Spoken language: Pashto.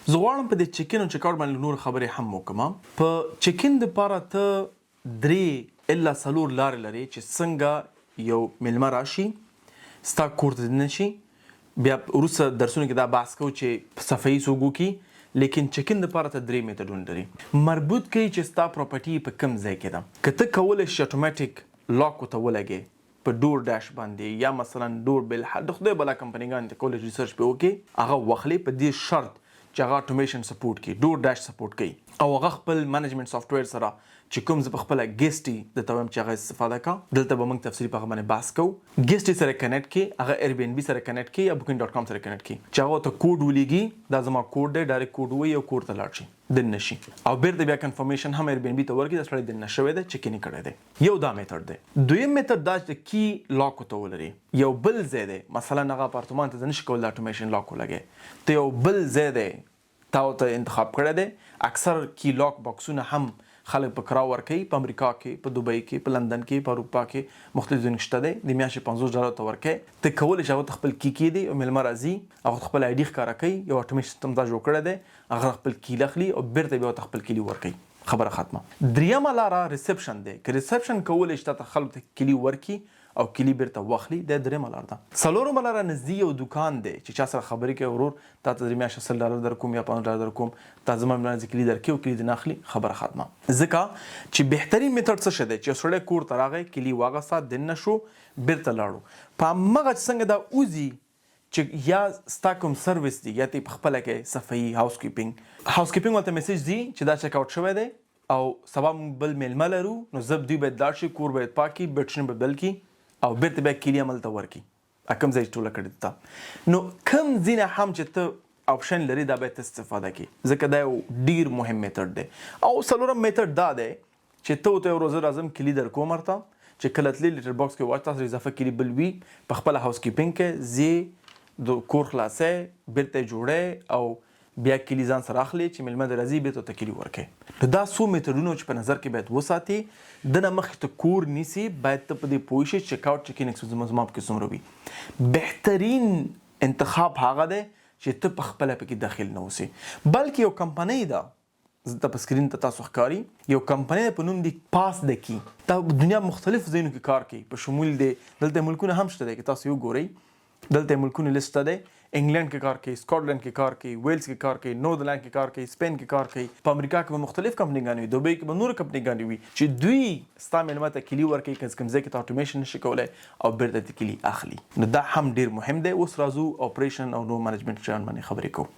زه غواړم په دې چیک ان او چیک آوټ باندې نور خبرې هم وکړم. په چیک ان دپاره ته 3 الا 4 لارې لري چې څنګه یو میلمه راشي ستا کور ته دننه شي. بیا وروسته درسونو کې دا بحث کوو چې صفایي څوک وکړي، لیکن چیک ان دپاره ته 3 میتډونه لري. مربوط کوي چې ستا پراپرټي په کوم ځای کې ده. که ته کولی شي اټومیټیک لاک ورته ولګې په ډور ډاش باندې، یا مثلا ډور بل د خدای بلا کمپنیګان ته کولی ریسرچ پې وکړي، هغه واخلي په دې شرط چې هغه اټومیشن سپورټ کوي، ډور ډاش سپورټ کوي، او هغه خپل منیجمنت سافټویر سره چې کوم زه په خپله ګیسټي درته وایم چې هغه استفاده کوه. دلته به موږ تفصیلي په هغه باندې بحث کوو. ګیسټي سره کنیکټ کړي، هغه Airbnb سره کنیکټ کړي یا booking.com سره کنیکټ کړي چې هغه ته کوډ ولیږي، دا زما کوډ دی، ډایرکټ کوډ ووایي او کور ته لاړ شي دننه شي، او بیرته بیا کنفرمیشن هم Airbnb ته ورکړي دا سړی دننه شوی دی، چیک ان کړی دی. یو دا میتھډ دی. دویم میتھډ دا چې کی لاک ورته ولري. یو بل ځای دی، مثلا هغه اپارتمان ته نشي کولی اټومیشن لاک ولګې، ته یو بل ځای دی تا ورته انتخاب کړی دی. اکثر کی لاک باکسونه هم خلک په کرا ورکوي، په امریکا کې، په دوبۍ کې، په لندن کې، په اروپا کې مختلف ځایونه شته دی. د میاشتې $50 ته ورکوي. ته کولی شي هغه ته خپل کی کیږدي او میلمه راځي، هغه خپل آی ډي ښکاره کوي، یو اټومیشن سیستم تا جوړ کړی دی، هغه خپل کیل اخلي او بیرته بیا ورته خپل کلي ورکوي. خبره ختمه. دریمه لاره ریسپشن دی. که ریسپشن کولی شي تا ته خلکو ته کلي ورکړي او کلي بیرته واخلي، دا دریمه لاره ده. څلورمه لاره نږدې یو دوکان دی چې چا سره خبرې کوي، ورور تا ته د میاشتې $100 درکوم یا $50 درکوم، تا زما مېلمانه کلي درکوي او کلي دې نه اخلي. خبره ختمه. ځکه چې بهترین میتھډ څه شی دی چې یو سړی کور ته راغی، کلي واغسته، دننه شو، بیرته لاړو. په همغه څنګه دا وځي چې یا ستا کوم سروس دی، یا ته پخپله کې صفایي هاوس کیپینګ ورته میسیج دی چې دا چیک آوټ شوی دی او سبا موږ بل میلمه لرو، نو زه دوی باید لاړ شي، کور باید پاک کړي، بیډشونه به بل کړي او بیرته بیا کلي عمل ته ورکړي، کوم ځای چې ټوله کړې ته. نو کوم ځینې هم چې ته آپشن لري دا باید ته استفاده کړي، ځکه دا یو ډیر مهم میتھډ دی. او څلورم میتھډ دا دی چې ته ورته یو ورځ راځم کلي درکوم ورته، چې کله تلې لیټر باکس کې واچ تاسو اضافه کلي بل وي، په خپله هاوس کیپینګ کې ځې، د کور خلاصې، بیرته جوړې او بیا کلي ځان سره اخلي چې میلمه دې راځي بیرته ورته کلي ورکوي. نو دا څو میتھډونه چې په نظر کې باید وساتي. دنه مخکې ته کور نیسي، باید ته په دې پوه شي چیک آوټ چیک ان ایکسپنس زما پکې څومره وي. بهترین انتخاب هغه دی چې ته په خپله پکې داخل نه اوسې، بلکې یو کمپنۍ ده، زه په سکرین ته تاسو ښکاري، یو کمپنۍ په نوم دی پاس د کی. دا دنیا مختلف ځایونو کې کار کوي، په شمول دی دلته ملکونه هم شته دی که تاسو وګورئ، دلته ملکونه لیسټ دی. انګلند کې کار کوي، سکاټلند کې کار کوي، ویلز کې کار کوي، نوردرلینډ کې کار کوي، سپین کې کار کوي، په امریکا کې به مختلف کمپنیګانې وي، دوبۍ کې به نور کمپنیګانې وي چې دوی ستا میلمه ته کلي ورکوي که کوم ځای کې ته اټومیشن نشي کولی او بیرته دې کلي اخلي. نو دا هم ډیر مهم دی. اوس راځو اپریشن او نور منیجمنټ شیان باندې خبرې کوو.